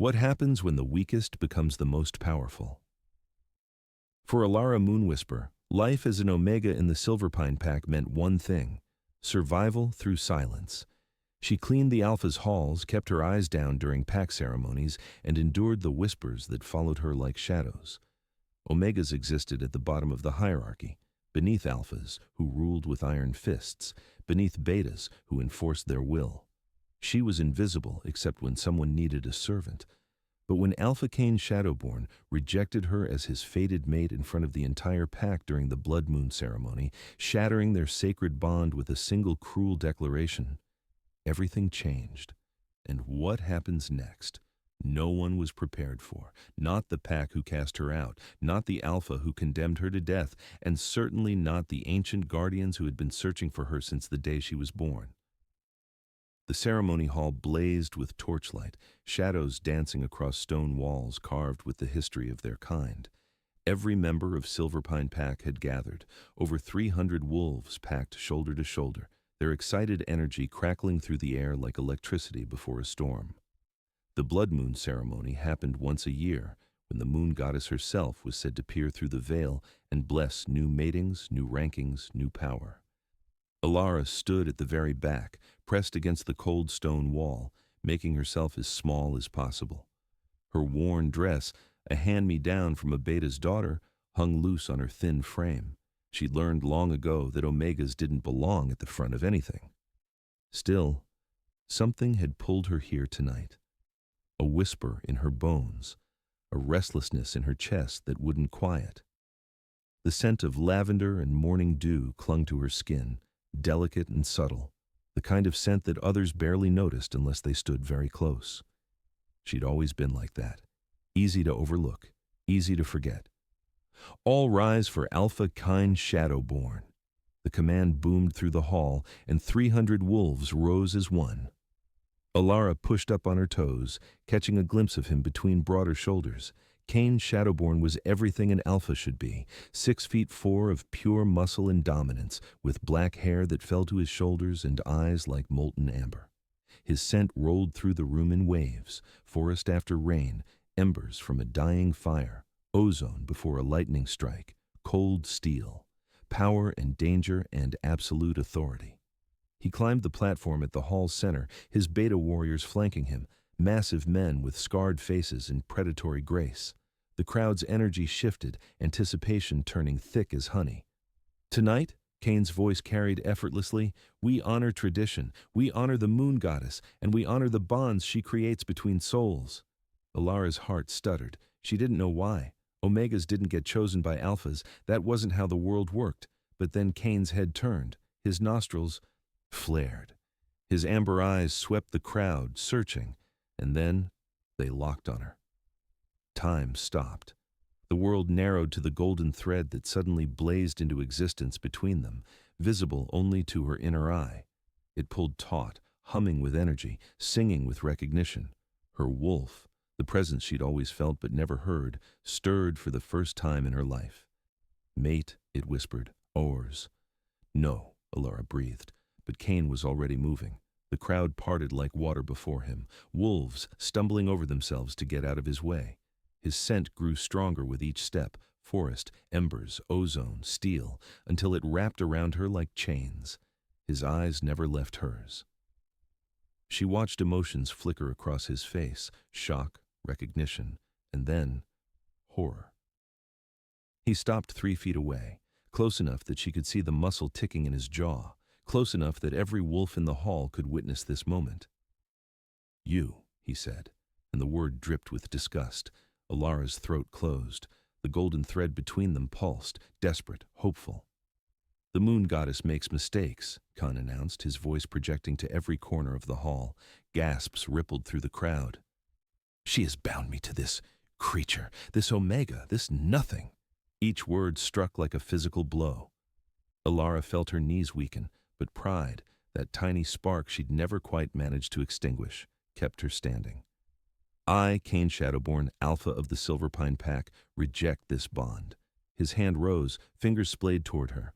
What happens when the weakest becomes the most powerful? For Alara Moonwhisper, life as an Omega in the Silverpine Pack meant one thing: survival through silence. She cleaned the Alpha's halls, kept her eyes down during pack ceremonies, and endured the whispers that followed her like shadows. Omegas existed at the bottom of the hierarchy, beneath Alphas, who ruled with iron fists, beneath Betas, who enforced their will. She was invisible except when someone needed a servant. But when Alpha Cain Shadowborn rejected her as his fated mate in front of the entire pack during the Blood Moon ceremony, shattering their sacred bond with a single cruel declaration, everything changed. And what happens next? No one was prepared for. Not the pack who cast her out, not the Alpha who condemned her to death, and certainly not the ancient guardians who had been searching for her since the day she was born. The ceremony hall blazed with torchlight, shadows dancing across stone walls carved with the history of their kind. Every member of Silverpine Pack had gathered, over 300 wolves packed shoulder to shoulder, their excited energy crackling through the air like electricity before a storm. The Blood Moon ceremony happened once a year, when the moon goddess herself was said to peer through the veil and bless new matings, new rankings, new power. Alara stood at the very back, pressed against the cold stone wall, making herself as small as possible. Her worn dress, a hand-me-down from a Beta's daughter, hung loose on her thin frame. She'd learned long ago that Omegas didn't belong at the front of anything. Still, something had pulled her here tonight. A whisper in her bones, a restlessness in her chest that wouldn't quiet. The scent of lavender and morning dew clung to her skin, delicate and subtle, the kind of scent that others barely noticed unless they stood very close. She'd always been like that, easy to overlook, easy to forget. All rise for Alpha Cain Shadowborn. The command boomed through the hall, and 300 wolves rose as one. Alara pushed up on her toes, catching a glimpse of him between broader shoulders. Cain Shadowborn was everything an Alpha should be, 6'4" of pure muscle and dominance, with black hair that fell to his shoulders and eyes like molten amber. His scent rolled through the room in waves, forest after rain, embers from a dying fire, ozone before a lightning strike, cold steel, power and danger and absolute authority. He climbed the platform at the hall's center, his Beta warriors flanking him, massive men with scarred faces and predatory grace. The crowd's energy shifted, anticipation turning thick as honey. Tonight, Cain's voice carried effortlessly, we honor tradition, we honor the moon goddess, and we honor the bonds she creates between souls. Alara's heart stuttered. She didn't know why. Omegas didn't get chosen by Alphas. That wasn't how the world worked. But then Cain's head turned. His nostrils flared. His amber eyes swept the crowd, searching, and then they locked on her. Time stopped. The world narrowed to the golden thread that suddenly blazed into existence between them, visible only to her inner eye. It pulled taut, humming with energy, singing with recognition. Her wolf, the presence she'd always felt but never heard, stirred for the first time in her life. Mate, it whispered. Oars. No, Alara breathed, but Cain was already moving. The crowd parted like water before him, wolves stumbling over themselves to get out of his way. His scent grew stronger with each step, forest, embers, ozone, steel, until it wrapped around her like chains. His eyes never left hers. She watched emotions flicker across his face, shock, recognition, and then horror. He stopped 3 feet away, close enough that she could see the muscle ticking in his jaw, close enough that every wolf in the hall could witness this moment. You, he said, and the word dripped with disgust. Alara's throat closed. The golden thread between them pulsed, desperate, hopeful. The moon goddess makes mistakes, Khan announced, his voice projecting to every corner of the hall. Gasps rippled through the crowd. She has bound me to this creature, this Omega, this nothing. Each word struck like a physical blow. Alara felt her knees weaken, but pride, that tiny spark she'd never quite managed to extinguish, kept her standing. I, Cain Shadowborn, Alpha of the Silverpine Pack, reject this bond. His hand rose, fingers splayed toward her.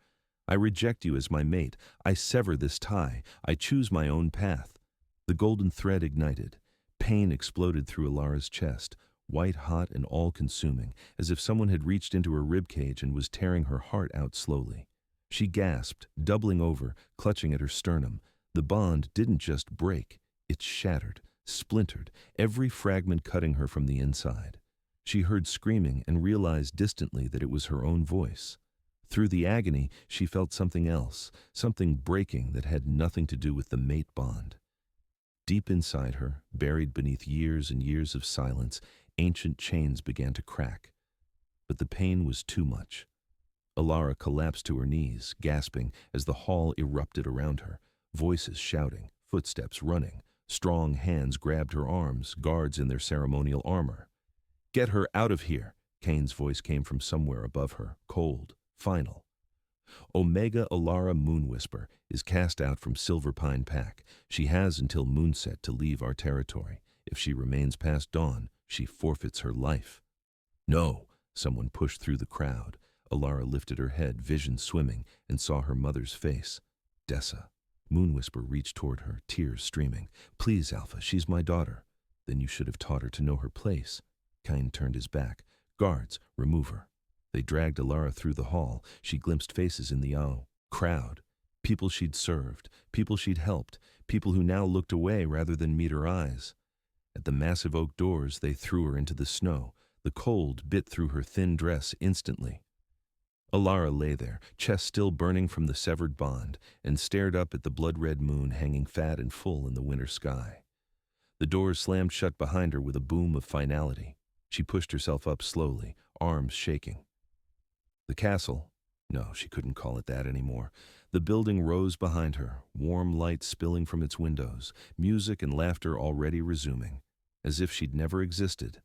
I reject you as my mate. I sever this tie. I choose my own path. The golden thread ignited. Pain exploded through Alara's chest, white hot and all-consuming, as if someone had reached into her ribcage and was tearing her heart out slowly. She gasped, doubling over, clutching at her sternum. The bond didn't just break, it shattered, splintered, every fragment cutting her from the inside. She heard screaming and realized distantly that it was her own voice. Through the agony, she felt something else, something breaking that had nothing to do with the mate bond. Deep inside her, buried beneath years and years of silence, ancient chains began to crack. But the pain was too much. Alara collapsed to her knees, gasping as the hall erupted around her, voices shouting, footsteps running. Strong hands grabbed her arms, guards in their ceremonial armor. "Get her out of here!" Kane's voice came from somewhere above her, cold, final. Omega Alara Moonwhisper is cast out from Silverpine Pack. She has until moonset to leave our territory. If she remains past dawn, she forfeits her life. "No!" Someone pushed through the crowd. Alara lifted her head, vision swimming, and saw her mother's face. Dessa. Moonwhisper reached toward her, tears streaming. "Please, Alpha, she's my daughter." "Then you should have taught her to know her place." Kane turned his back. "Guards, remove her." They dragged Alara through the hall. She glimpsed faces in the crowd. People she'd served, people she'd helped, people who now looked away rather than meet her eyes. At the massive oak doors, they threw her into the snow. The cold bit through her thin dress instantly. Alara lay there, chest still burning from the severed bond, and stared up at the blood-red moon hanging fat and full in the winter sky. The doors slammed shut behind her with a boom of finality. She pushed herself up slowly, arms shaking. The castle, no, she couldn't call it that anymore. The building rose behind her, warm light spilling from its windows, music and laughter already resuming, as if she'd never existed,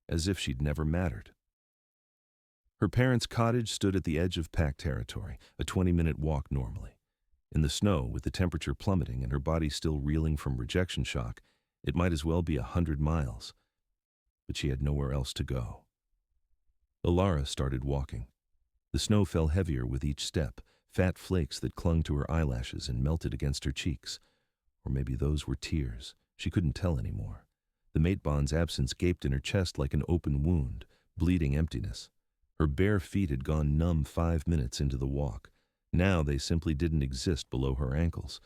as if she'd never mattered. Her parents' cottage stood at the edge of Pack territory, a 20-minute walk normally. In the snow, with the temperature plummeting and her body still reeling from rejection shock, it might as well be 100 miles. But she had nowhere else to go. Alara started walking. The snow fell heavier with each step, fat flakes that clung to her eyelashes and melted against her cheeks. Or maybe those were tears. She couldn't tell anymore. The mate bond's absence gaped in her chest like an open wound, bleeding emptiness. Her bare feet had gone numb 5 minutes into the walk. Now they simply didn't exist below her ankles.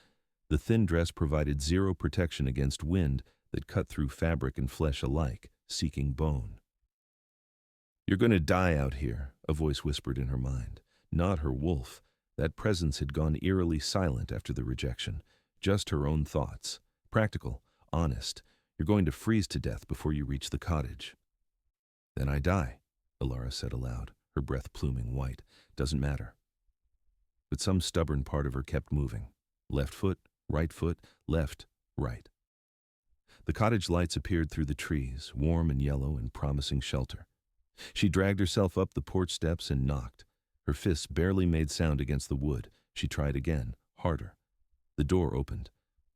The thin dress provided zero protection against wind that cut through fabric and flesh alike, seeking bone. "You're going to die out here," a voice whispered in her mind. Not her wolf. That presence had gone eerily silent after the rejection. Just her own thoughts. Practical, honest. "You're going to freeze to death before you reach the cottage." "Then I die," Alara said aloud, her breath pluming white. "Doesn't matter." But some stubborn part of her kept moving. Left foot, left, right. The cottage lights appeared through the trees, warm and yellow and promising shelter. She dragged herself up the porch steps and knocked. Her fists barely made sound against the wood. She tried again, harder. The door opened.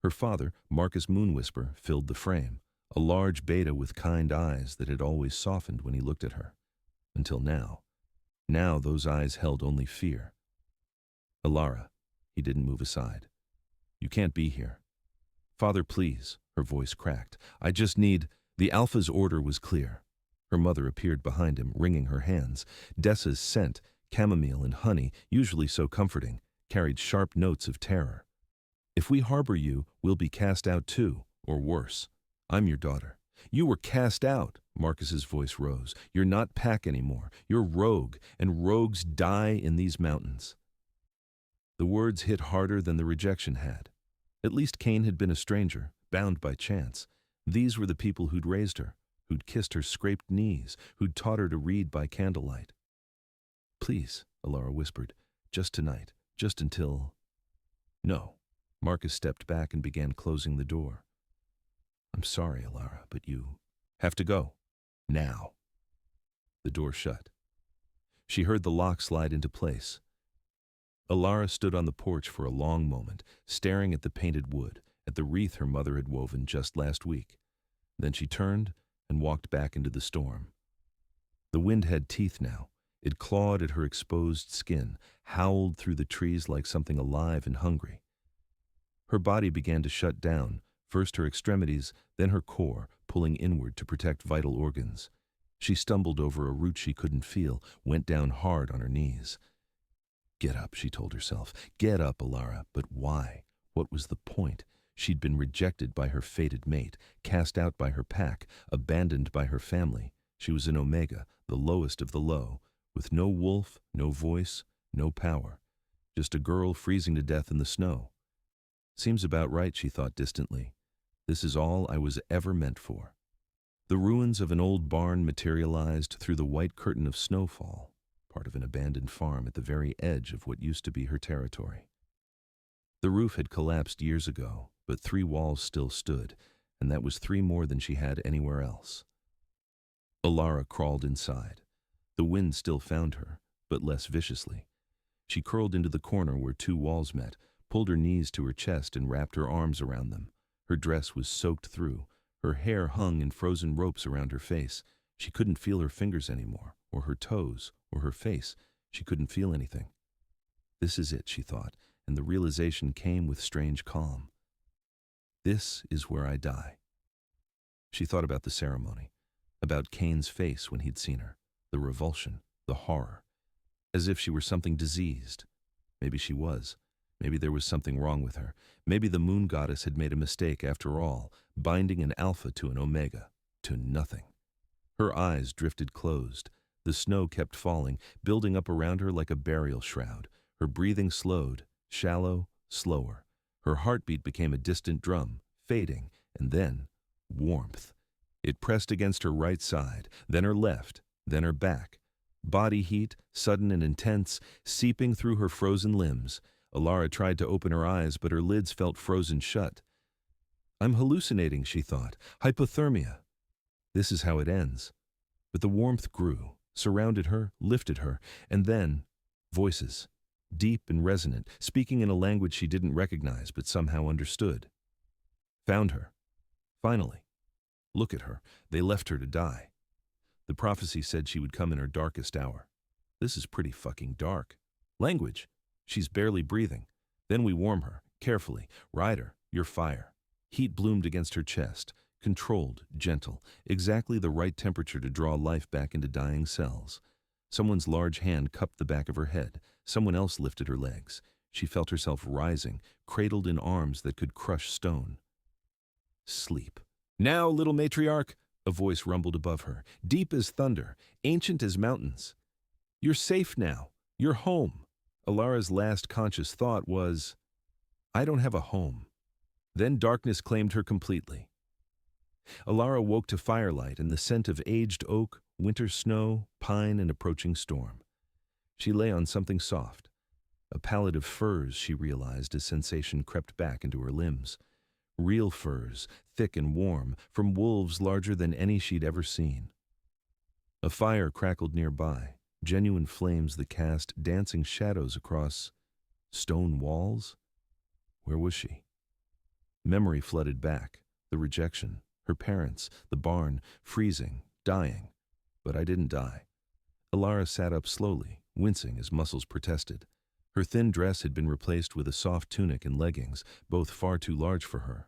Her father, Marcus Moonwhisper, filled the frame, a large beta with kind eyes that had always softened when he looked at her. Until now. Now those eyes held only fear. "Alara," he didn't move aside. "You can't be here." "Father, please," her voice cracked. "I just need—" The Alpha's order was clear. Her mother appeared behind him, wringing her hands. Dessa's scent, chamomile and honey, usually so comforting, carried sharp notes of terror. "If we harbor you, we'll be cast out too, or worse. I'm your daughter." "You were cast out," Marcus's voice rose. "You're not Pack anymore. You're Rogue, and rogues die in these mountains." The words hit harder than the rejection had. At least Kane had been a stranger, bound by chance. These were the people who'd raised her, who'd kissed her scraped knees, who'd taught her to read by candlelight. "Please," Alara whispered, "just tonight, just until—" "No." Marcus stepped back and began closing the door. "I'm sorry, Alara, but you have to go. Now." The door shut. She heard the lock slide into place. Alara stood on the porch for a long moment, staring at the painted wood, at the wreath her mother had woven just last week. Then she turned and walked back into the storm. The wind had teeth now. It clawed at her exposed skin, howled through the trees like something alive and hungry. Her body began to shut down, First her extremities, then her core, pulling inward to protect vital organs. She stumbled over a root she couldn't feel, went down hard on her knees. Get up, she told herself. Get up, Alara. But why? What was the point? She'd been rejected by her fated mate, cast out by her pack, abandoned by her family. She was an Omega, the lowest of the low, with no wolf, no voice, no power. Just a girl freezing to death in the snow. Seems about right, she thought distantly. This is all I was ever meant for. The ruins of an old barn materialized through the white curtain of snowfall, part of an abandoned farm at the very edge of what used to be her territory. The roof had collapsed years ago, but 3 walls still stood, and that was 3 more than she had anywhere else. Alara crawled inside. The wind still found her, but less viciously. She curled into the corner where 2 walls met, pulled her knees to her chest and wrapped her arms around them. Her dress was soaked through. Her hair hung in frozen ropes around her face. She couldn't feel her fingers anymore, or her toes, or her face. She couldn't feel anything. This is it, she thought, and the realization came with strange calm. This is where I die. She thought about the ceremony, about Cain's face when he'd seen her, the revulsion, the horror, as if she were something diseased. Maybe she was. Maybe there was something wrong with her. Maybe the moon goddess had made a mistake after all, binding an alpha to an omega, to nothing. Her eyes drifted closed. The snow kept falling, building up around her like a burial shroud. Her breathing slowed, shallow, slower. Her heartbeat became a distant drum, fading, and then warmth. It pressed against her right side, then her left, then her back. Body heat, sudden and intense, seeping through her frozen limbs. Alara tried to open her eyes, but her lids felt frozen shut. I'm hallucinating, she thought. Hypothermia. This is how it ends. But the warmth grew, surrounded her, lifted her, and then voices, deep and resonant, speaking in a language she didn't recognize but somehow understood. Found her. Finally. Look at her. They left her to die. The prophecy said she would come in her darkest hour. This is pretty fucking dark. Language. She's barely breathing. Then we warm her, carefully. Ride her, you're fire. Heat bloomed against her chest, controlled, gentle, exactly the right temperature to draw life back into dying cells. Someone's large hand cupped the back of her head. Someone else lifted her legs. She felt herself rising, cradled in arms that could crush stone. Sleep. Now, little matriarch, a voice rumbled above her, deep as thunder, ancient as mountains. You're safe now. You're home. Alara's last conscious thought was, I don't have a home. Then darkness claimed her completely. Alara woke to firelight and the scent of aged oak, winter snow, pine, and approaching storm. She lay on something soft. A pallet of furs, she realized as sensation crept back into her limbs. Real furs, thick and warm, from wolves larger than any she'd ever seen. A fire crackled nearby, genuine flames that cast dancing shadows across stone walls. Where was she? Memory flooded back, the rejection, her parents, the barn, freezing, dying. But I didn't die. Alara sat up slowly, wincing as muscles protested. Her thin dress had been replaced with a soft tunic and leggings, both far too large for her.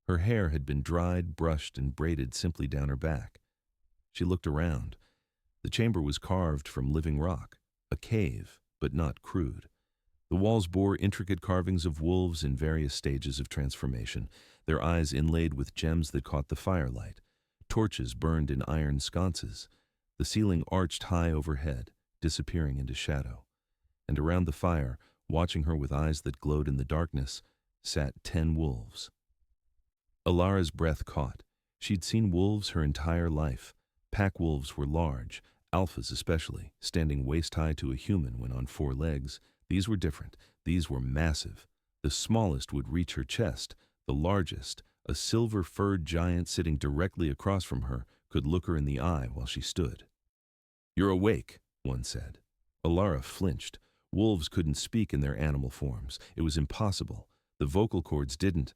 Her hair had been dried, brushed, and braided simply down her back. She looked around. The chamber was carved from living rock, a cave, but not crude. The walls bore intricate carvings of wolves in various stages of transformation, their eyes inlaid with gems that caught the firelight. Torches burned in iron sconces. The ceiling arched high overhead, disappearing into shadow. And around the fire, watching her with eyes that glowed in the darkness, sat 10 wolves. Alara's breath caught. She'd seen wolves her entire life. Pack wolves were large, alphas especially, standing waist-high to a human when on 4 legs. These were different. These were massive. The smallest would reach her chest. The largest, a silver-furred giant sitting directly across from her, could look her in the eye while she stood. You're awake, one said. Alara flinched. Wolves couldn't speak in their animal forms. It was impossible. The vocal cords didn't.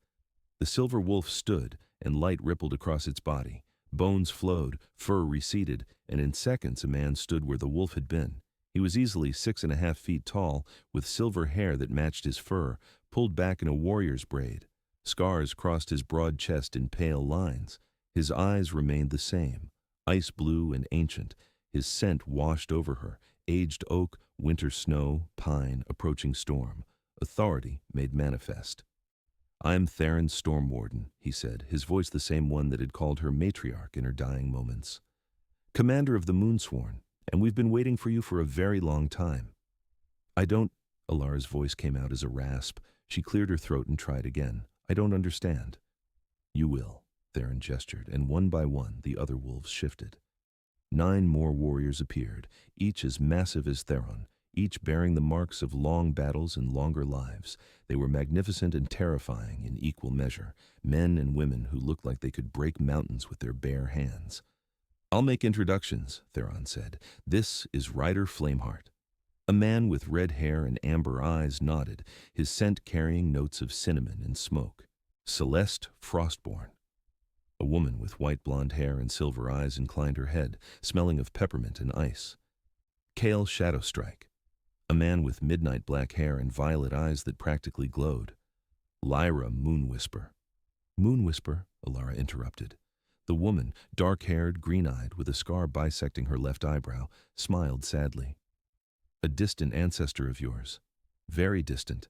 The silver wolf stood, and light rippled across its body. Bones flowed, fur receded, and in seconds a man stood where the wolf had been. He was easily 6.5 feet tall, with silver hair that matched his fur, pulled back in a warrior's braid. Scars crossed his broad chest in pale lines. His eyes remained the same, ice blue and ancient. His scent washed over her, aged oak, winter snow, pine, approaching storm. Authority made manifest. "I'm Theron Stormwarden," he said, his voice the same one that had called her matriarch in her dying moments. "Commander of the Moonsworn, and we've been waiting for you for a very long time." "I don't—" Alara's voice came out as a rasp. She cleared her throat and tried again. "I don't understand." "You will," Theron gestured, and one by one the other wolves shifted. 9 more warriors appeared, each as massive as Theron, each bearing the marks of long battles and longer lives. They were magnificent and terrifying in equal measure, men and women who looked like they could break mountains with their bare hands. "I'll make introductions," Theron said. "This is Ryder Flameheart." A man with red hair and amber eyes nodded, his scent carrying notes of cinnamon and smoke. "Celeste Frostborn." A woman with white blonde hair and silver eyes inclined her head, smelling of peppermint and ice. "Kale Shadowstrike." A man with midnight black hair and violet eyes that practically glowed. "Lyra Moonwhisper." "Moonwhisper," Alara interrupted. The woman, dark-haired, green-eyed, with a scar bisecting her left eyebrow, smiled sadly. "A distant ancestor of yours." "Very distant,"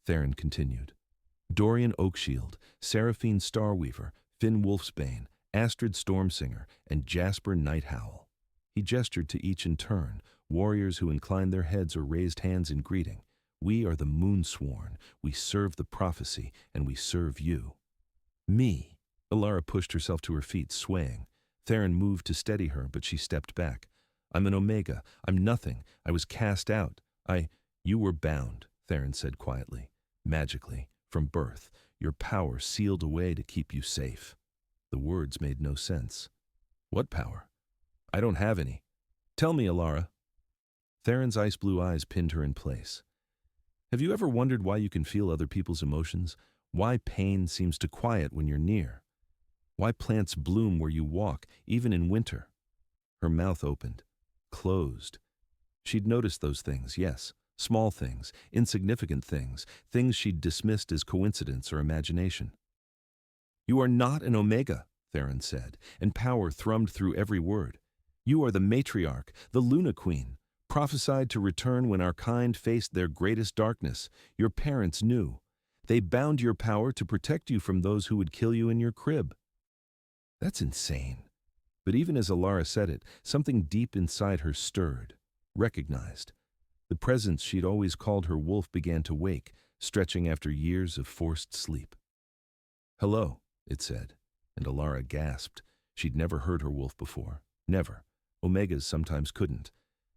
Theron continued. "Dorian Oakshield, Seraphine Starweaver, Finn Wolfsbane, Astrid Stormsinger, and Jasper Nighthowl." He gestured to each in turn, warriors who inclined their heads or raised hands in greeting. "We are the Moonsworn. We serve the prophecy, and we serve you." "Me." Alara pushed herself to her feet, swaying. Theron moved to steady her, but she stepped back. "I'm an Omega. I'm nothing. I was cast out. You were bound," Theron said quietly. "Magically, from birth, your power sealed away to keep you safe." The words made no sense. "What power? I don't have any. Tell me, Alara." Theron's ice-blue eyes pinned her in place. "Have you ever wondered why you can feel other people's emotions? Why pain seems to quiet when you're near? Why plants bloom where you walk, even in winter?" Her mouth opened, closed. She'd noticed those things, yes. Small things, insignificant things, things she'd dismissed as coincidence or imagination. "You are not an Omega," Theron said, and power thrummed through every word. "You are the matriarch, the Luna Queen, prophesied to return when our kind faced their greatest darkness. Your parents knew. They bound your power to protect you from those who would kill you in your crib." That's insane. But even as Alara said it, something deep inside her stirred, recognized. The presence she'd always called her wolf began to wake, stretching after years of forced sleep. "Hello," it said, and Alara gasped. She'd never heard her wolf before. Never. Omegas sometimes couldn't.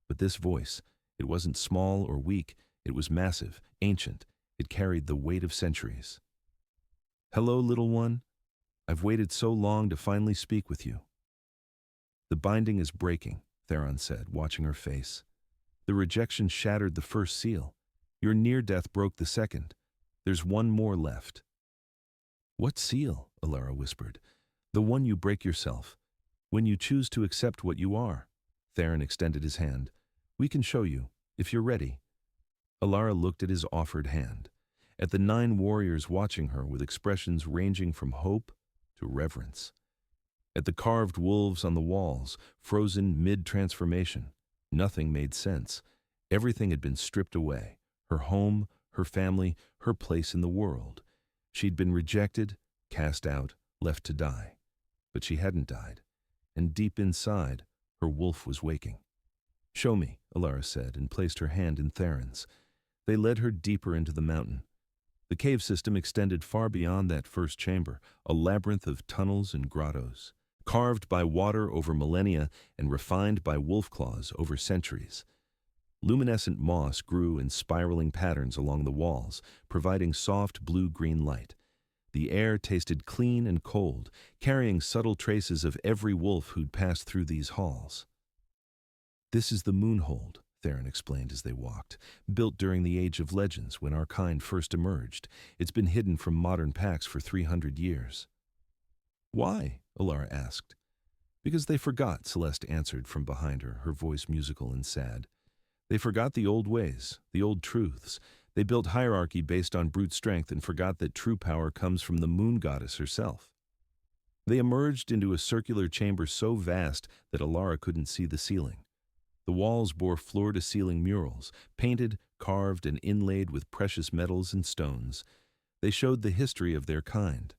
But this voice, it wasn't small or weak, it was massive, ancient. It carried the weight of centuries. "Hello, little one. I've waited so long to finally speak with you." "The binding is breaking," Theron said, watching her face. "The rejection shattered the first seal. Your near-death broke the second. There's one more left." "What seal?" Alara whispered. "The one you break yourself. When you choose to accept what you are." Theron extended his hand. "We can show you, if you're ready." Alara looked at his offered hand, at the 9 warriors watching her with expressions ranging from hope to reverence, at the carved wolves on the walls, frozen mid-transformation. Nothing made sense. Everything had been stripped away. Her home, her family, her place in the world. She'd been rejected, cast out, left to die. But she hadn't died. And deep inside, her wolf was waking. "Show me," Alara said, and placed her hand in Theron's. They led her deeper into the mountain. The cave system extended far beyond that first chamber, a labyrinth of tunnels and grottos, carved by water over millennia and refined by wolf claws over centuries. Luminescent moss grew in spiraling patterns along the walls, providing soft blue-green light. The air tasted clean and cold, carrying subtle traces of every wolf who'd passed through these halls. "This is the Moonhold," Theron explained as they walked, "built during the Age of Legends when our kind first emerged. It's been hidden from modern packs for 300 years. "Why?" Alara asked. "Because they forgot," Celeste answered from behind her, her voice musical and sad. "They forgot the old ways, the old truths. They built hierarchy based on brute strength and forgot that true power comes from the moon goddess herself. They emerged into a circular chamber so vast that Alara couldn't see the ceiling. The walls bore floor-to-ceiling murals, painted, carved, and inlaid with precious metals and stones. They showed the history of their kind.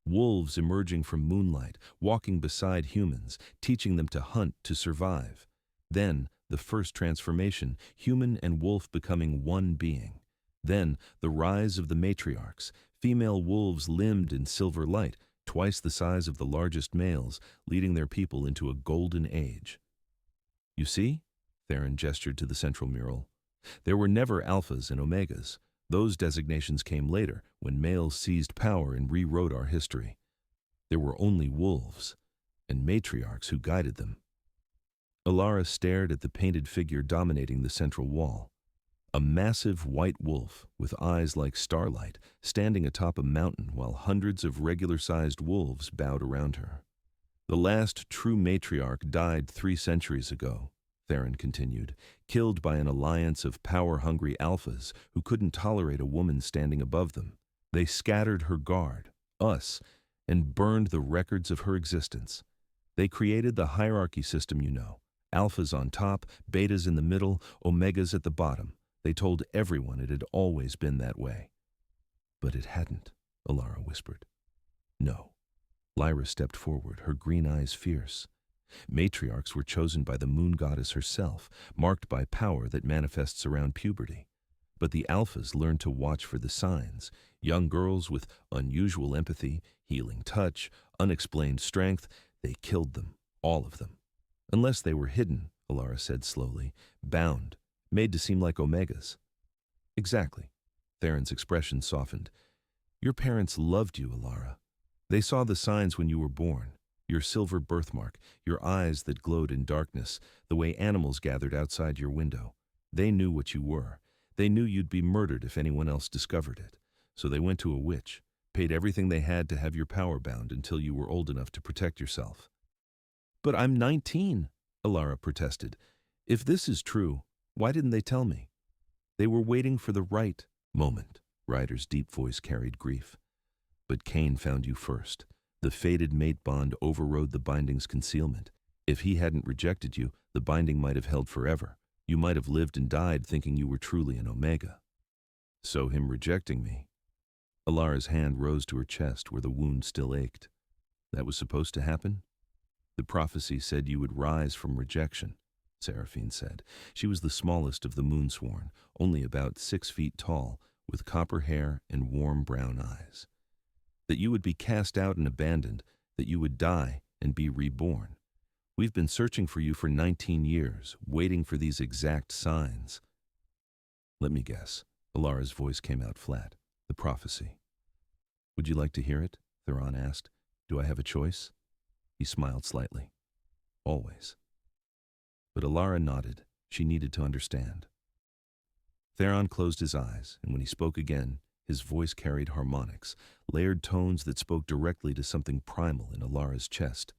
Wolves emerging from moonlight, walking beside humans, teaching them to hunt to survive. Then, the first transformation, human and wolf becoming one being. Then, the rise of the matriarchs, female wolves limbed in silver light, twice the size of the largest males, leading their people into a golden age. You see? Theron gestured to the central mural. There were never alphas and omegas. Those designations came later, when males seized power and rewrote our history. There were only wolves, and matriarchs who guided them. Alara stared at the painted figure dominating the central wall. A massive white wolf, with eyes like starlight, standing atop a mountain while hundreds of regular-sized wolves bowed around her. The last true matriarch died 3 centuries ago, Theron continued, killed by an alliance of power-hungry alphas who couldn't tolerate a woman standing above them. They scattered her guard, us, and burned the records of her existence. They created the hierarchy system you know. Alphas on top, betas in the middle, omegas at the bottom. They told everyone it had always been that way. But it hadn't, Alara whispered. No. Lyra stepped forward, her green eyes fierce. Matriarchs were chosen by the moon goddess herself, marked by power that manifests around puberty. But the alphas learned to watch for the signs. Young girls with unusual empathy, healing touch, unexplained strength, they killed them, all of them. Unless they were hidden, Alara said slowly, bound, made to seem like omegas. Exactly. Theron's expression softened. Your parents loved you, Alara. They saw the signs when you were born. Your silver birthmark, your eyes that glowed in darkness, the way animals gathered outside your window. They knew what you were. They knew you'd be murdered if anyone else discovered it. So they went to a witch, paid everything they had to have your power bound until you were old enough to protect yourself. But I'm 19, Alara protested. If this is true, why didn't they tell me? They were waiting for the right moment, Ryder's deep voice carried grief. But Cain found you first. The fated mate bond overrode the binding's concealment. If he hadn't rejected you, the binding might have held forever. You might have lived and died thinking you were truly an omega. So him rejecting me. Alara's hand rose to her chest where the wound still ached. That was supposed to happen? The prophecy said you would rise from rejection, Seraphine said. She was the smallest of the Moonsworn, only about 6 feet tall, with copper hair and warm brown eyes. That you would be cast out and abandoned, that you would die and be reborn. We've been searching for you for 19 years, waiting for these exact signs. Let me guess. Alara's voice came out flat. The prophecy. Would you like to hear it? Theron asked. Do I have a choice? He smiled slightly. Always. But Alara nodded. She needed to understand. Theron closed his eyes, and when he spoke again, his voice carried harmonics, layered tones that spoke directly to something primal in Alara's chest.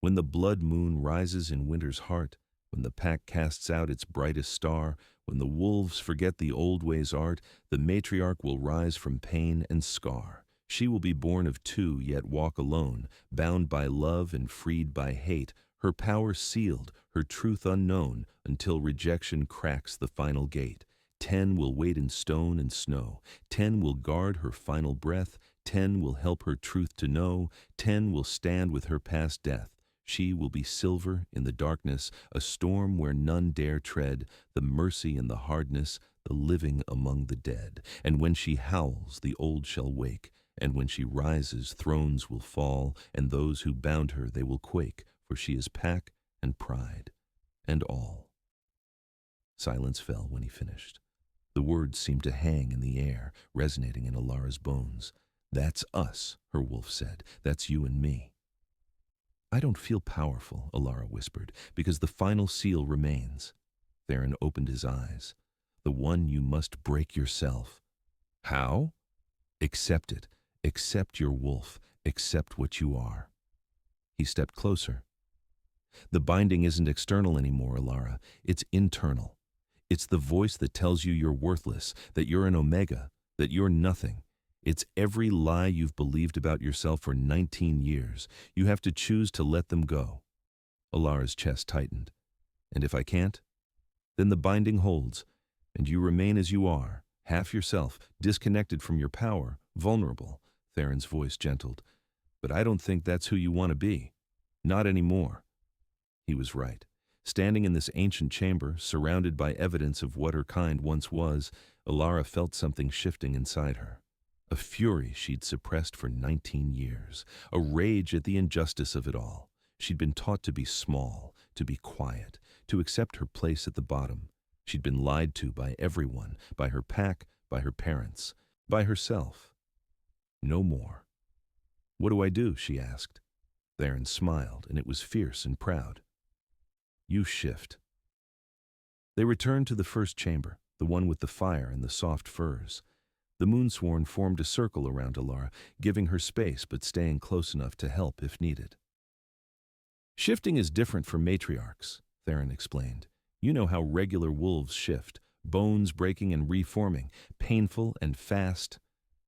When the blood moon rises in winter's heart, when the pack casts out its brightest star, when the wolves forget the old ways' art, the matriarch will rise from pain and scar. She will be born of 2, yet walk alone, bound by love and freed by hate, her power sealed, her truth unknown, until rejection cracks the final gate. 10 will wait in stone and snow. 10 will guard her final breath. 10 will help her truth to know. 10 will stand with her past death. She will be silver in the darkness, a storm where none dare tread, the mercy and the hardness, the living among the dead. And when she howls, the old shall wake. And when she rises, thrones will fall, and those who bound her they will quake, for she is pack and pride and all. Silence fell when he finished. The words seemed to hang in the air, resonating in Alara's bones. That's us, her wolf said. That's you and me. I don't feel powerful, Alara whispered, because the final seal remains. Theron opened his eyes. The one you must break yourself. How? Accept it. Accept your wolf. Accept what you are. He stepped closer. The binding isn't external anymore, Alara. It's internal. It's the voice that tells you you're worthless, that you're an omega, that you're nothing. It's every lie you've believed about yourself for 19 years. You have to choose to let them go. Alara's chest tightened. And if I can't? Then the binding holds, and you remain as you are, half yourself, disconnected from your power, vulnerable. Theron's voice gentled. But I don't think that's who you want to be. Not anymore. He was right. Standing in this ancient chamber, surrounded by evidence of what her kind once was, Alara felt something shifting inside her. A fury she'd suppressed for 19 years, a rage at the injustice of it all. She'd been taught to be small, to be quiet, to accept her place at the bottom. She'd been lied to by everyone, by her pack, by her parents, by herself. No more. What do I do? She asked. Theron smiled, and it was fierce and proud. You shift. They returned to the first chamber, the one with the fire and the soft furs. The Moonsworn formed a circle around Alara, giving her space but staying close enough to help if needed. Shifting is different for matriarchs, Theron explained. You know how regular wolves shift, bones breaking and reforming, painful and fast.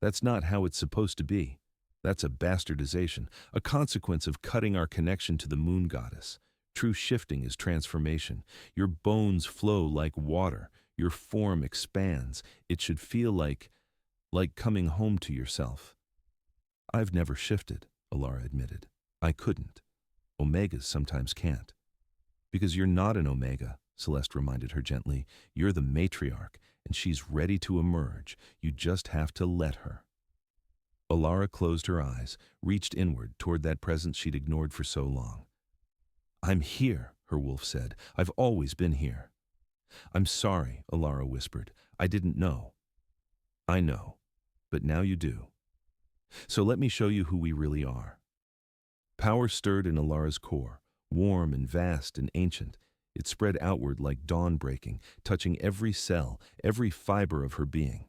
That's not how it's supposed to be. That's a bastardization, a consequence of cutting our connection to the moon goddess. True shifting is transformation. Your bones flow like water. Your form expands. It should feel like coming home to yourself. I've never shifted, Alara admitted. I couldn't. Omegas sometimes can't. Because you're not an Omega, Celeste reminded her gently. You're the matriarch, and she's ready to emerge. You just have to let her. Alara closed her eyes, reached inward toward that presence she'd ignored for so long. I'm here, her wolf said. I've always been here. I'm sorry, Alara whispered. I didn't know. I know, but now you do. So let me show you who we really are. Power stirred in Alara's core, warm and vast and ancient. It spread outward like dawn breaking, touching every cell, every fiber of her being.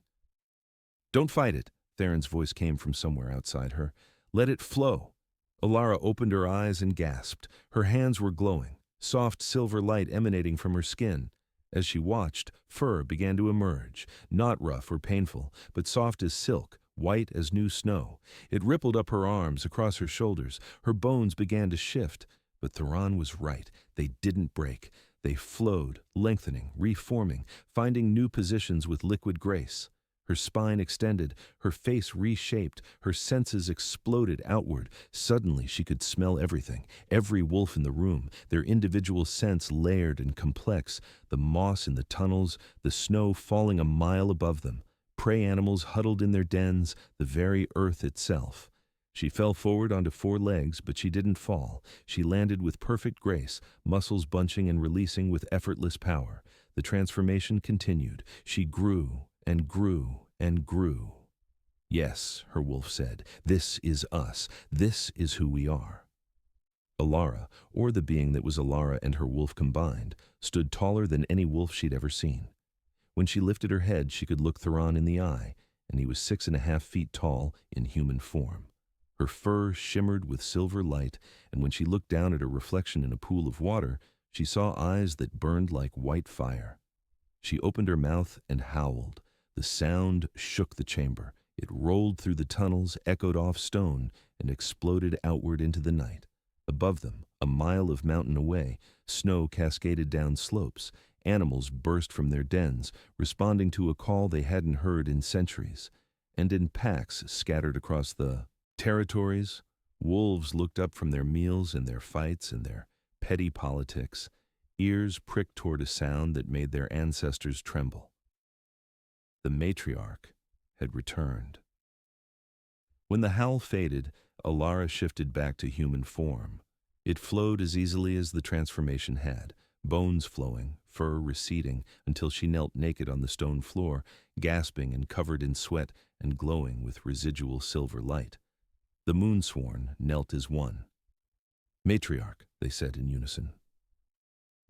Don't fight it, Theron's voice came from somewhere outside her. Let it flow. Alara opened her eyes and gasped. Her hands were glowing, soft silver light emanating from her skin. As she watched, fur began to emerge, not rough or painful, but soft as silk, white as new snow. It rippled up her arms, across her shoulders. Her bones began to shift. But Theron was right. They didn't break. They flowed, lengthening, reforming, finding new positions with liquid grace. Her spine extended, her face reshaped, her senses exploded outward. Suddenly she could smell everything, every wolf in the room, their individual scents layered and complex, the moss in the tunnels, the snow falling a mile above them, prey animals huddled in their dens, the very earth itself. She fell forward onto 4 legs, but she didn't fall. She landed with perfect grace, muscles bunching and releasing with effortless power. The transformation continued. She grew and grew and grew. Yes, her wolf said, this is us. This is who we are. Alara, or the being that was Alara and her wolf combined, stood taller than any wolf she'd ever seen. When she lifted her head, she could look Theron in the eye, and he was 6.5 feet tall in human form. Her fur shimmered with silver light, and when she looked down at her reflection in a pool of water, she saw eyes that burned like white fire. She opened her mouth and howled. The sound shook the chamber. It rolled through the tunnels, echoed off stone, and exploded outward into the night. Above them, a mile of mountain away, snow cascaded down slopes. Animals burst from their dens, responding to a call they hadn't heard in centuries. And in packs scattered across the territories, wolves looked up from their meals and their fights and their petty politics, ears pricked toward a sound that made their ancestors tremble. The matriarch had returned. When the howl faded, Alara shifted back to human form. It flowed as easily as the transformation had, bones flowing, fur receding, until she knelt naked on the stone floor, gasping and covered in sweat and glowing with residual silver light. The Moonsworn knelt as one. Matriarch, they said in unison.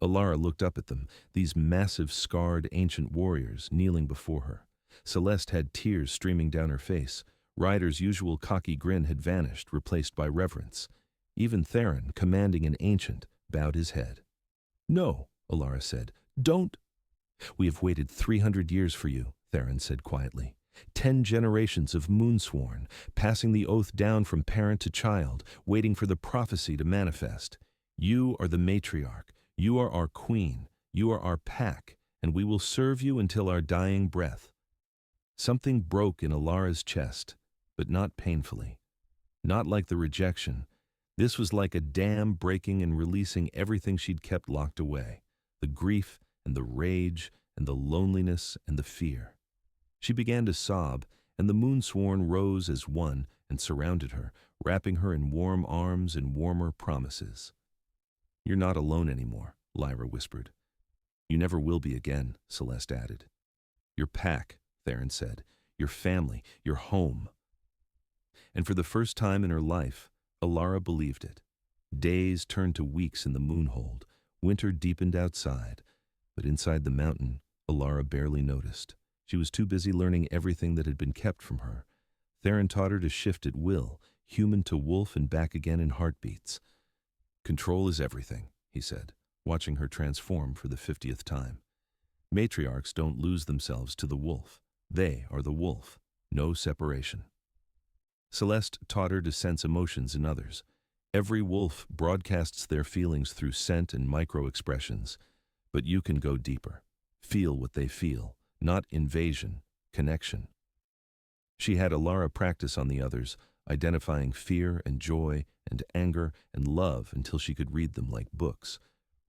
Alara looked up at them, these massive, scarred, ancient warriors kneeling before her. Celeste had tears streaming down her face. Ryder's usual cocky grin had vanished, replaced by reverence. Even Theron, commanding an ancient, bowed his head. No, Alara said. Don't. We have waited 300 years for you, Theron said quietly. 10 generations of Moonsworn, passing the oath down from parent to child, waiting for the prophecy to manifest. You are the matriarch. You are our queen. You are our pack, and we will serve you until our dying breath. Something broke in Alara's chest, but not painfully. Not like the rejection. This was like a dam breaking and releasing everything she'd kept locked away. The grief and the rage and the loneliness and the fear. She began to sob, and the Moonsworn rose as one and surrounded her, wrapping her in warm arms and warmer promises. "You're not alone anymore," Lyra whispered. "You never will be again," Celeste added. "Your pack," Theron said. "Your family, your home." And for the first time in her life, Alara believed it. Days turned to weeks in the Moonhold. Winter deepened outside, but inside the mountain, Alara barely noticed. She was too busy learning everything that had been kept from her. Theron taught her to shift at will, human to wolf and back again in heartbeats. "Control is everything," he said, watching her transform for the 50th time. "Matriarchs don't lose themselves to the wolf. They are the wolf. No separation." Celeste taught her to sense emotions in others. Every wolf broadcasts their feelings through scent and micro-expressions, but you can go deeper. Feel what they feel. Not invasion, connection. She had Alara practice on the others, identifying fear and joy and anger and love until she could read them like books.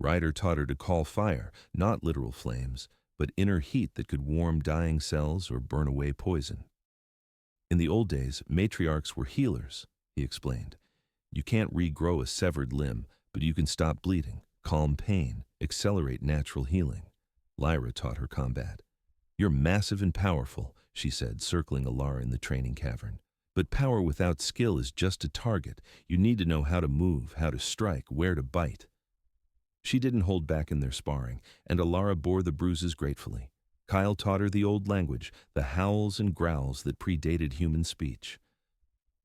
Ryder taught her to call fire, not literal flames, but inner heat that could warm dying cells or burn away poison. In the old days, matriarchs were healers, he explained. You can't regrow a severed limb, but you can stop bleeding, calm pain, accelerate natural healing. Lyra taught her combat. "You're massive and powerful," she said, circling Alara in the training cavern. "But power without skill is just a target. You need to know how to move, how to strike, where to bite." She didn't hold back in their sparring, and Alara bore the bruises gratefully. Kyle taught her the old language, the howls and growls that predated human speech.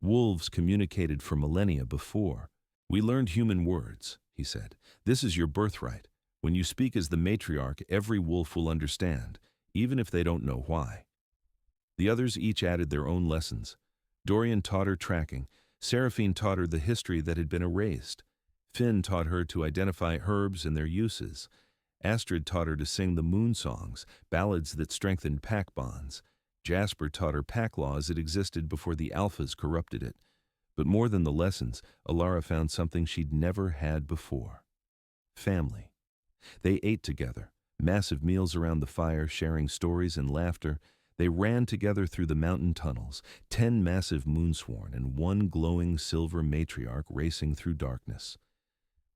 Wolves communicated for millennia before. "We learned human words," he said. "This is your birthright. When you speak as the matriarch, every wolf will understand, even if they don't know why." The others each added their own lessons. Dorian taught her tracking. Seraphine taught her the history that had been erased. Finn taught her to identify herbs and their uses. Astrid taught her to sing the moon songs, ballads that strengthened pack bonds. Jasper taught her pack laws that existed before the alphas corrupted it. But more than the lessons, Alara found something she'd never had before. Family. They ate together. Massive meals around the fire, sharing stories and laughter. They ran together through the mountain tunnels, 10 massive Moonsworn and 1 glowing silver matriarch racing through darkness.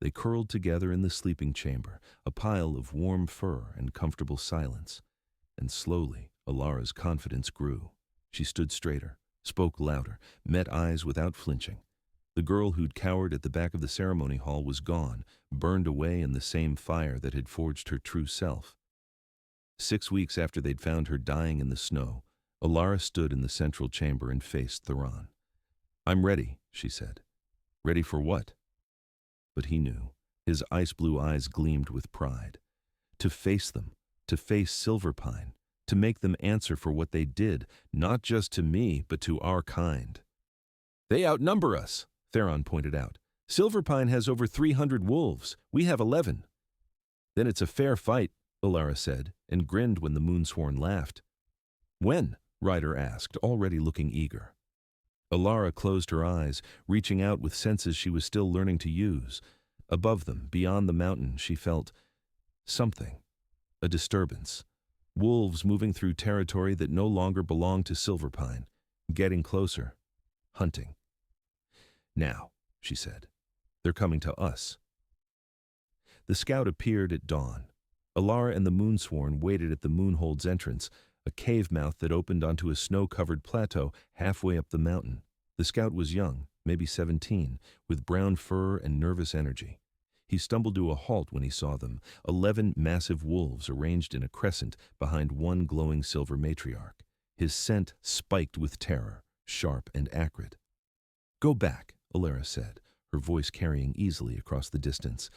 They curled together in the sleeping chamber, a pile of warm fur and comfortable silence. And slowly, Alara's confidence grew. She stood straighter, spoke louder, met eyes without flinching. The girl who'd cowered at the back of the ceremony hall was gone, burned away in the same fire that had forged her true self. 6 weeks after they'd found her dying in the snow, Alara stood in the central chamber and faced Theron. "I'm ready," she said. "Ready for what?" But he knew. His ice-blue eyes gleamed with pride. To face them, to face Silverpine, to make them answer for what they did, not just to me, but to our kind. "They outnumber us," Theron pointed out. "Silverpine has over 300 wolves. We have 11. "Then it's a fair fight," Alara said, and grinned when the Moonsworn laughed. "When?" Ryder asked, already looking eager. Alara closed her eyes, reaching out with senses she was still learning to use. Above them, beyond the mountain, she felt something. A disturbance. Wolves moving through territory that no longer belonged to Silverpine. Getting closer. Hunting. "Now," she said. "They're coming to us." The scout appeared at dawn. Alara and the Moonsworn waited at the Moonhold's entrance, a cave mouth that opened onto a snow-covered plateau halfway up the mountain. The scout was young, maybe 17, with brown fur and nervous energy. He stumbled to a halt when he saw them, 11 massive wolves arranged in a crescent behind 1 glowing silver matriarch. His scent spiked with terror, sharp and acrid. "Go back," Alara said, her voice carrying easily across the distance.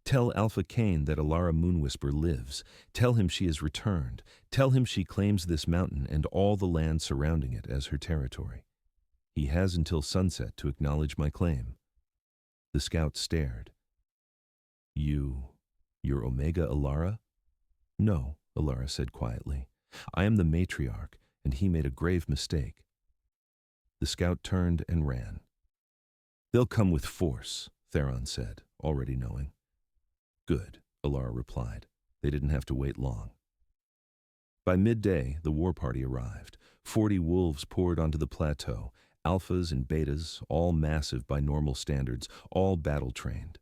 Tell Alpha Cain that Alara Moonwhisper lives. Tell him she has returned. Tell him she claims this mountain and all the land surrounding it as her territory. He has until sunset to acknowledge my claim." The scout stared. You're Omega Alara?" "No," Alara said quietly. "I am the matriarch, and he made a grave mistake." The scout turned and ran. "They'll come with force," Theron said, already knowing. "Good," Alara replied. They didn't have to wait long. By midday, the war party arrived. 40 wolves poured onto the plateau, alphas and betas, all massive by normal standards, all battle-trained.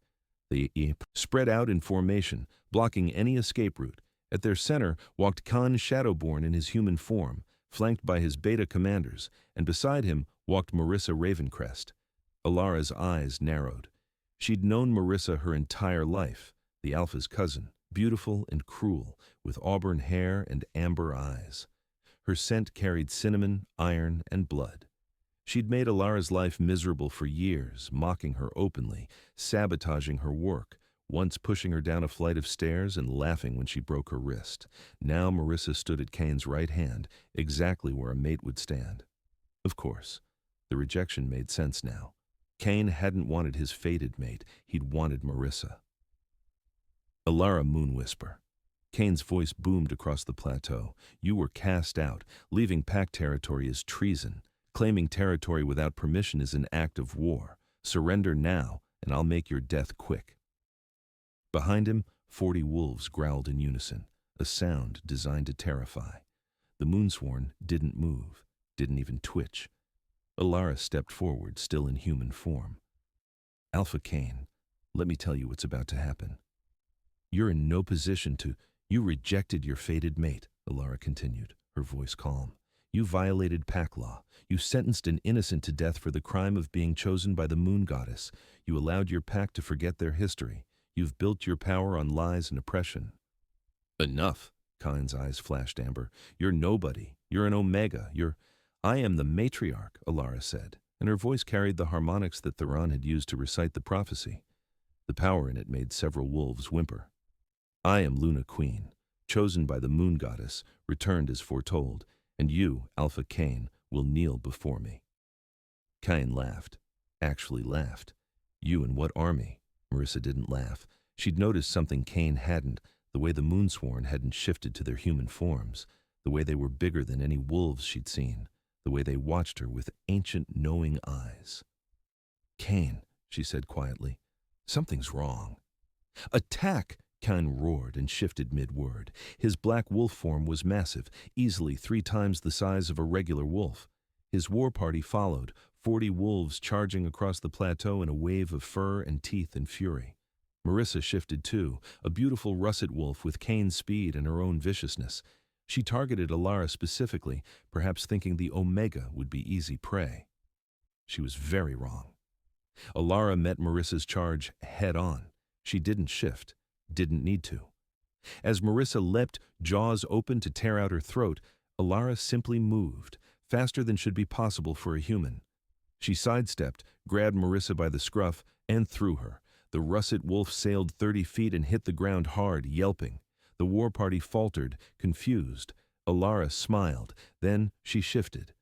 They spread out in formation, blocking any escape route. At their center walked Khan Shadowborn in his human form, flanked by his beta commanders, and beside him walked Marissa Ravencrest. Alara's eyes narrowed. She'd known Marissa her entire life, the Alpha's cousin, beautiful and cruel, with auburn hair and amber eyes. Her scent carried cinnamon, iron, and blood. She'd made Alara's life miserable for years, mocking her openly, sabotaging her work, once pushing her down a flight of stairs and laughing when she broke her wrist. Now Marissa stood at Cain's right hand, exactly where a mate would stand. Of course, the rejection made sense now. Cain hadn't wanted his fated mate, he'd wanted Marissa. "Alara Moonwhisper." Cain's voice boomed across the plateau. "You were cast out. Leaving pack territory is treason. Claiming territory without permission is an act of war. Surrender now, and I'll make your death quick." Behind him, 40 wolves growled in unison, a sound designed to terrify. The Moonsworn didn't move, didn't even twitch. Alara stepped forward, still in human form. "Alpha Cain, let me tell you what's about to happen. You're in no position to— You rejected your fated mate," Alara continued, her voice calm. "You violated pack law. You sentenced an innocent to death for the crime of being chosen by the moon goddess. You allowed your pack to forget their history. You've built your power on lies and oppression." "Enough," Cain's eyes flashed amber. "You're nobody. You're an Omega. I am the matriarch," Alara said, and her voice carried the harmonics that Theron had used to recite the prophecy. The power in it made several wolves whimper. "I am Luna Queen, chosen by the moon goddess, returned as foretold, and you, Alpha Cain, will kneel before me." Cain laughed. Actually laughed. "You and what army?" Marissa didn't laugh. She'd noticed something Cain hadn't, the way the Moonsworn hadn't shifted to their human forms, the way they were bigger than any wolves she'd seen, the way they watched her with ancient knowing eyes. "Cain," she said quietly, "something's wrong." "Attack!" Cain roared and shifted mid-word. His black wolf form was massive, easily 3 times the size of a regular wolf. His war party followed, 40 wolves charging across the plateau in a wave of fur and teeth and fury. Marissa shifted too, a beautiful russet wolf with Cain's speed and her own viciousness. She targeted Alara specifically, perhaps thinking the Omega would be easy prey. She was very wrong. Alara met Marissa's charge head-on. She didn't shift, didn't need to. As Marissa leapt, jaws open to tear out her throat, Alara simply moved, faster than should be possible for a human. She sidestepped, grabbed Marissa by the scruff, and threw her. The russet wolf sailed 30 feet and hit the ground hard, yelping. The war party faltered, confused. Alara smiled. Then she shifted.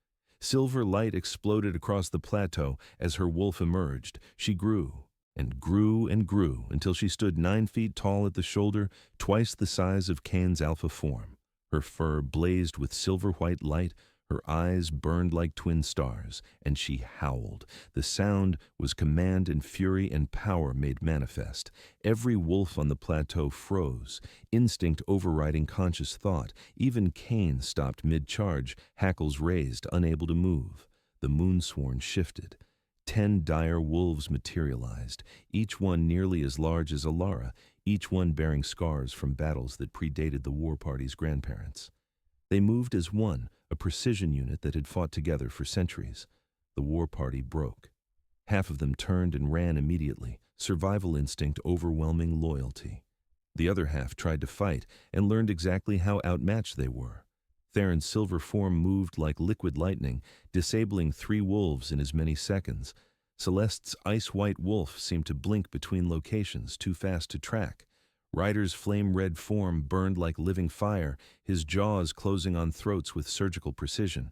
Silver light exploded across the plateau as her wolf emerged. She grew and grew and grew until she stood 9 feet tall at the shoulder, twice the size of Cain's alpha form. Her fur blazed with silver-white light, her eyes burned like twin stars, and she howled. The sound was command and fury and power made manifest. Every wolf on the plateau froze, instinct overriding conscious thought. Even Cain stopped mid-charge, hackles raised, unable to move. The Moonsworn shifted. 10 dire wolves materialized, each one nearly as large as Alara, each one bearing scars from battles that predated the war party's grandparents. They moved as one, a precision unit that had fought together for centuries. The war party broke. Half of them turned and ran immediately, survival instinct overwhelming loyalty. The other half tried to fight and learned exactly how outmatched they were. Theron's silver form moved like liquid lightning, disabling 3 wolves in as many seconds. Celeste's ice-white wolf seemed to blink between locations, too fast to track. Ryder's flame-red form burned like living fire, his jaws closing on throats with surgical precision.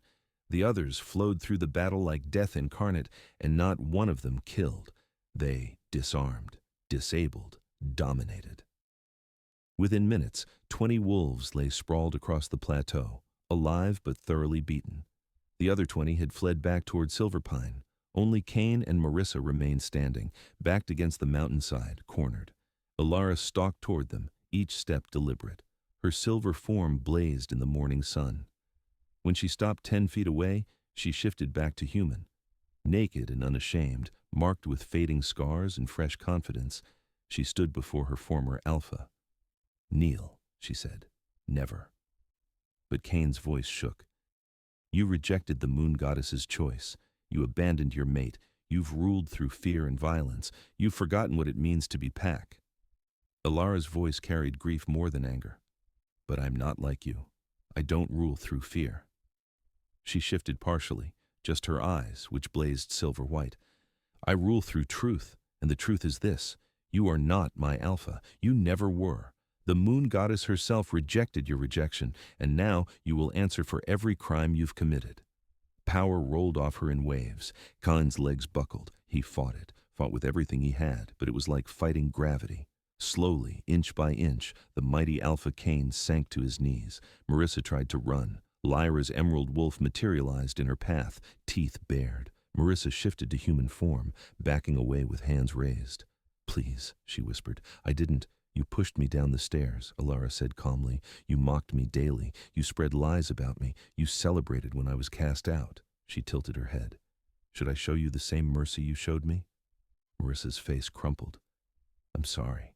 The others flowed through the battle like death incarnate, and not one of them killed. They disarmed, disabled, dominated. Within minutes, 20 wolves lay sprawled across the plateau, alive but thoroughly beaten. The other 20 had fled back toward Silverpine. Only Kane and Marissa remained standing, backed against the mountainside, cornered. Alara stalked toward them, each step deliberate. Her silver form blazed in the morning sun. When she stopped 10 feet away, she shifted back to human. Naked and unashamed, marked with fading scars and fresh confidence, she stood before her former alpha. "Kneel," she said. "Never." But Kane's voice shook. "You rejected the moon goddess's choice. You abandoned your mate. You've ruled through fear and violence. You've forgotten what it means to be pack." Alara's voice carried grief more than anger. "But I'm not like you. I don't rule through fear." She shifted partially, just her eyes, which blazed silver white. "I rule through truth, and the truth is this. You are not my alpha. You never were. The moon goddess herself rejected your rejection, and now you will answer for every crime you've committed." Power rolled off her in waves. Kane's legs buckled. He fought with everything he had, but it was like fighting gravity. Slowly, inch by inch, the mighty Alpha Kane sank to his knees. Marissa tried to run. Lyra's emerald wolf materialized in her path, teeth bared. Marissa shifted to human form, backing away with hands raised. "Please," she whispered. "I didn't." "You pushed me down the stairs," Alara said calmly. "You mocked me daily. You spread lies about me. You celebrated when I was cast out." She tilted her head. "Should I show you the same mercy you showed me?" Marissa's face crumpled. "I'm sorry.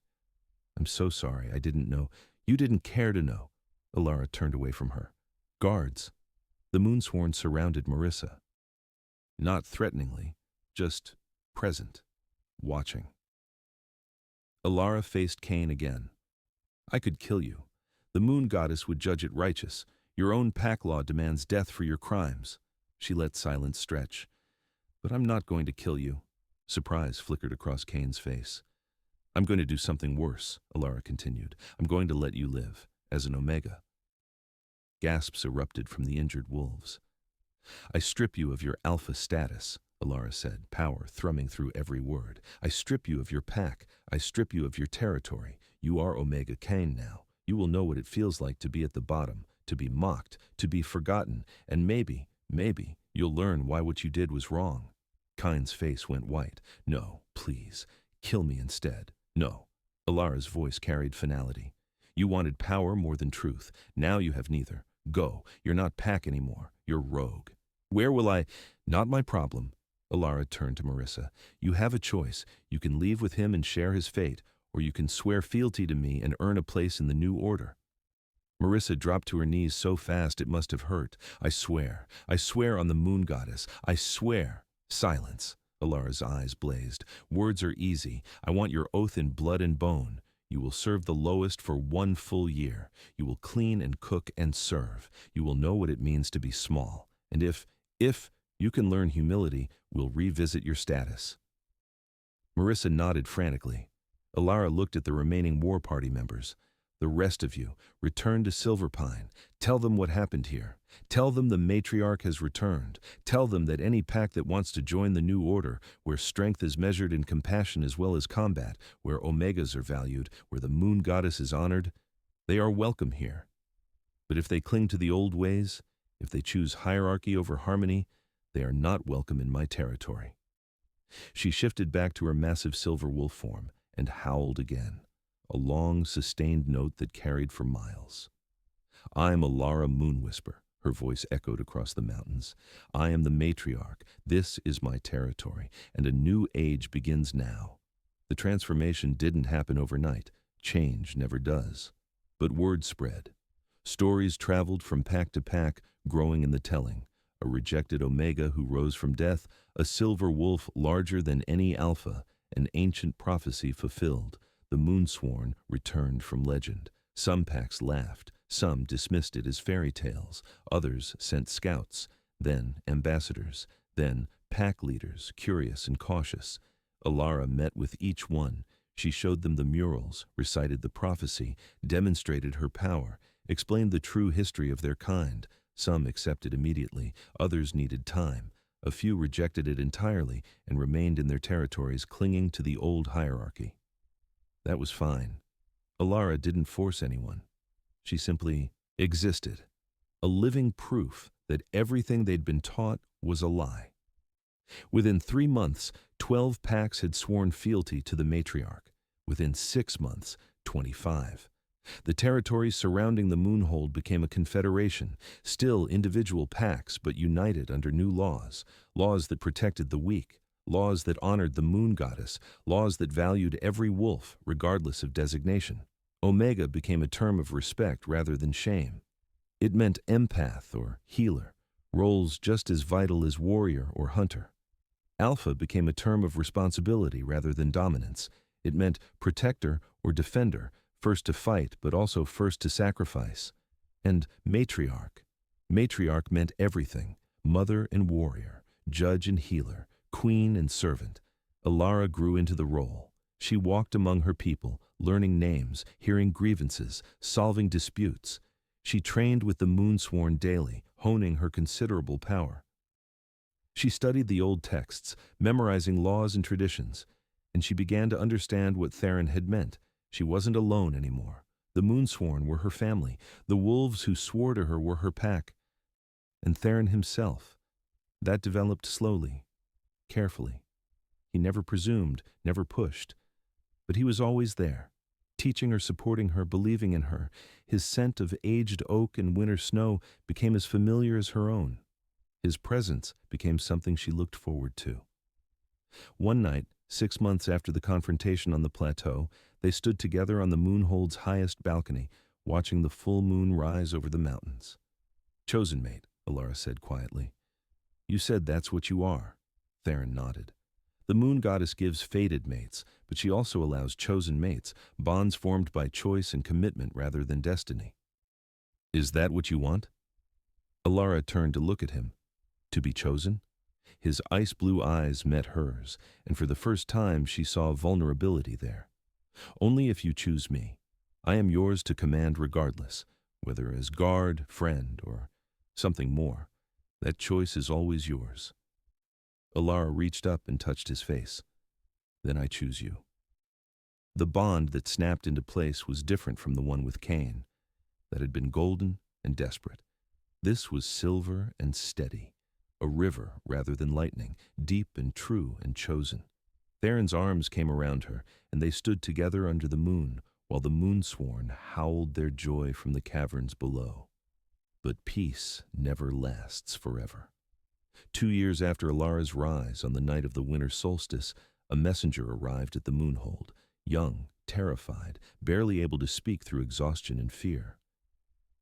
I'm so sorry. I didn't know." "You didn't care to know." Alara turned away from her. "Guards." The Moonsworn surrounded Marissa. Not threateningly, just present, watching. Alara faced Kane again. "I could kill you. The moon goddess would judge it righteous. Your own pack law demands death for your crimes." She let silence stretch. "But I'm not going to kill you." Surprise flickered across Kane's face. "I'm going to do something worse," Alara continued. "I'm going to let you live, as an Omega." Gasps erupted from the injured wolves. "I strip you of your alpha status," Alara said, power thrumming through every word. "I strip you of your pack. I strip you of your territory. You are Omega Kane now. You will know what it feels like to be at the bottom, to be mocked, to be forgotten, and maybe, you'll learn why what you did was wrong." Kane's face went white. "No, please, kill me instead." "No." Alara's voice carried finality. "You wanted power more than truth. Now you have neither. Go. You're not pack anymore. You're rogue." "Where will I—" "Not my problem." Alara turned to Marissa. "You have a choice. You can leave with him and share his fate, or you can swear fealty to me and earn a place in the new order." Marissa dropped to her knees so fast it must have hurt. I swear on the moon goddess. I swear." "Silence." Alara's eyes blazed. "Words are easy. I want your oath in blood and bone. You will serve the lowest for 1 full year. You will clean and cook and serve. You will know what it means to be small. And if you can learn humility, we'll revisit your status." Marissa nodded frantically. Alara looked at the remaining war party members. "The rest of you, return to Silverpine. Tell them what happened here. Tell them the matriarch has returned. Tell them that any pack that wants to join the new order, where strength is measured in compassion as well as combat, where Omegas are valued, where the moon goddess is honored, they are welcome here. But if they cling to the old ways, if they choose hierarchy over harmony, they are not welcome in my territory." She shifted back to her massive silver wolf form and howled again, a long, sustained note that carried for miles. "I'm Alara Moonwhisper," her voice echoed across the mountains. "I am the matriarch. This is my territory, and a new age begins now." The transformation didn't happen overnight. Change never does. But word spread. Stories traveled from pack to pack, growing in the telling. A rejected Omega who rose from death, a silver wolf larger than any alpha, an ancient prophecy fulfilled. The Moonsworn returned from legend. Some packs laughed, some dismissed it as fairy tales, others sent scouts, then ambassadors, then pack leaders, curious and cautious. Alara met with each one. She showed them the murals, recited the prophecy, demonstrated her power, explained the true history of their kind. Some accepted immediately, others needed time. A few rejected it entirely and remained in their territories, clinging to the old hierarchy. That was fine. Alara didn't force anyone. She simply existed, a living proof that everything they'd been taught was a lie. Within 3 months, 12 packs had sworn fealty to the matriarch. Within 6 months, 25. The territories surrounding the Moonhold became a confederation, still individual packs but united under new laws, laws that protected the weak, laws that honored the moon goddess, laws that valued every wolf, regardless of designation. Omega became a term of respect rather than shame. It meant empath or healer, roles just as vital as warrior or hunter. Alpha became a term of responsibility rather than dominance. It meant protector or defender, first to fight but also first to sacrifice. And matriarch. Matriarch meant everything, mother and warrior, judge and healer, queen and servant. Alara grew into the role. She walked among her people, learning names, hearing grievances, solving disputes. She trained with the Moonsworn daily, honing her considerable power. She studied the old texts, memorizing laws and traditions, and she began to understand what Theron had meant. She wasn't alone anymore. The Moonsworn were her family. The wolves who swore to her were her pack. And Theron himself. That developed slowly, carefully. He never presumed, never pushed. But he was always there, teaching her, supporting her, believing in her. His scent of aged oak and winter snow became as familiar as her own. His presence became something she looked forward to. One night, 6 months after the confrontation on the plateau, they stood together on the Moonhold's highest balcony, watching the full moon rise over the mountains. "Chosen mate," Alara said quietly. "You said that's what you are." Theron nodded. "The moon goddess gives fated mates, but she also allows chosen mates, bonds formed by choice and commitment rather than destiny." "Is that what you want?" Alara turned to look at him. To be chosen? His ice-blue eyes met hers, and for the first time she saw vulnerability there. "Only if you choose me. I am yours to command regardless, whether as guard, friend, or something more. That choice is always yours." Alara reached up and touched his face. "Then I choose you." The bond that snapped into place was different from the one with Cain. That had been golden and desperate. This was silver and steady. A river rather than lightning, deep and true and chosen. Theron's arms came around her, and they stood together under the moon, while the Moonsworn howled their joy from the caverns below. But peace never lasts forever. 2 years after Alara's rise, on the night of the winter solstice, a messenger arrived at the Moonhold, young, terrified, barely able to speak through exhaustion and fear.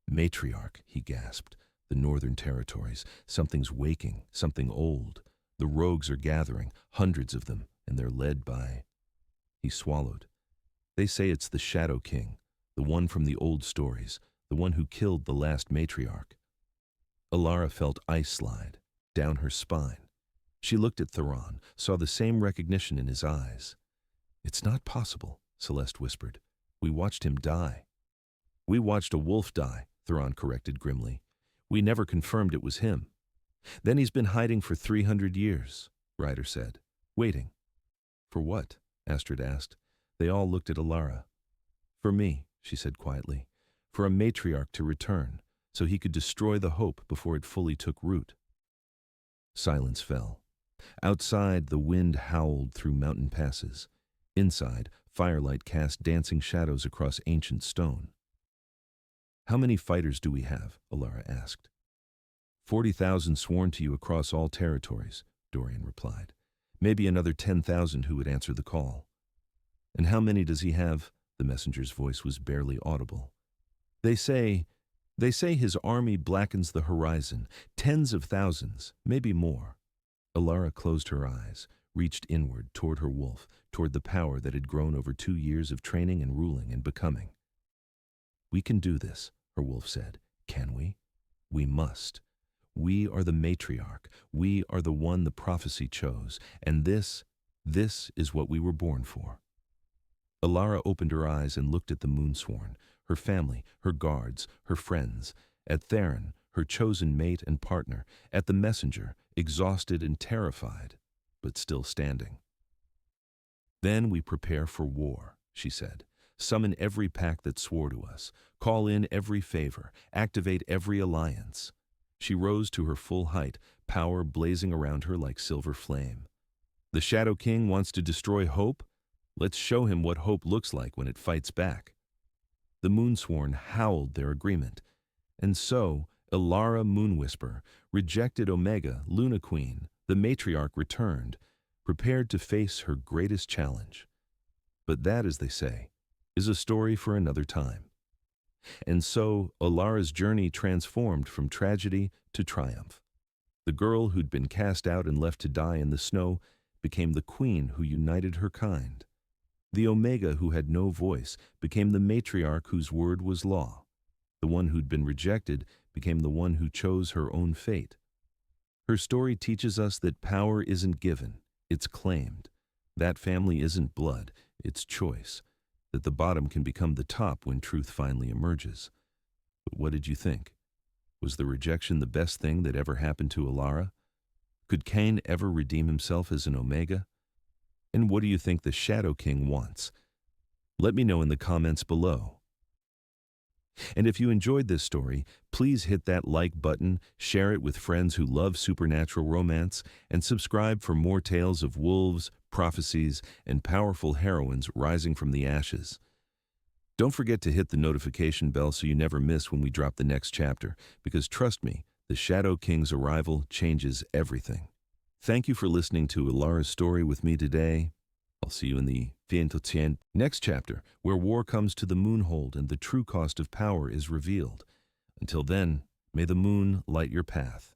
"Matriarch," he gasped. "The northern territories. Something's waking, something old. The rogues are gathering, hundreds of them, and they're led by—" He swallowed. "They say it's the Shadow King, the one from the old stories, the one who killed the last matriarch." Alara felt ice slide down her spine. She looked at Theron, saw the same recognition in his eyes. "It's not possible," Celeste whispered. "We watched him die." "We watched a wolf die," Theron corrected grimly. "We never confirmed it was him." "Then he's been hiding for 300 years, Ryder said. "Waiting." "For what?" Astrid asked. They all looked at Alara. "For me," she said quietly. "For a matriarch to return, so he could destroy the hope before it fully took root." Silence fell. Outside, the wind howled through mountain passes. Inside, firelight cast dancing shadows across ancient stone. "How many fighters do we have?" Alara asked. 40,000 sworn to you across all territories," Dorian replied. "Maybe another 10,000 who would answer the call." "And how many does he have?" The messenger's voice was barely audible. They say his army blackens the horizon, tens of thousands, maybe more." Alara closed her eyes, reached inward toward her wolf, toward the power that had grown over 2 years of training and ruling and becoming. "We can do this," her wolf said. "Can we? We must. We are the matriarch. We are the one the prophecy chose. And this is what we were born for. Alara opened her eyes and looked at the Moonsworn, her family, her guards, her friends, at Theron, her chosen mate and partner, at the messenger, exhausted and terrified, but still standing. Then we prepare for war, she said. Summon every pack that swore to us. Call in every favor. Activate every alliance. She rose to her full height, power blazing around her like silver flame. The Shadow King wants to destroy hope? Let's show him what hope looks like when it fights back. The Moonsworn howled their agreement. And so, Alara Moonwhisper rejected Omega, Luna Queen. The matriarch returned, prepared to face her greatest challenge. But that, as they say, is a story for another time. And so, Alara's journey transformed from tragedy to triumph. The girl who'd been cast out and left to die in the snow became the queen who united her kind. The Omega who had no voice became the matriarch whose word was law. The one who'd been rejected became the one who chose her own fate. Her story teaches us that power isn't given, it's claimed. That family isn't blood, it's choice. That the bottom can become the top when truth finally emerges. But what did you think? Was the rejection the best thing that ever happened to Alara? Could Cain ever redeem himself as an Omega? And what do you think the Shadow King wants? Let me know in the comments below. And if you enjoyed this story, please hit that like button, share it with friends who love supernatural romance, and subscribe for more tales of wolves, prophecies, and powerful heroines rising from the ashes. Don't forget to hit the notification bell so you never miss when we drop the next chapter, because trust me, the Shadow King's arrival changes everything. Thank you for listening to Alara's story with me today. I'll see you in the next chapter, where war comes to the Moonhold and the true cost of power is revealed. Until then, may the moon light your path.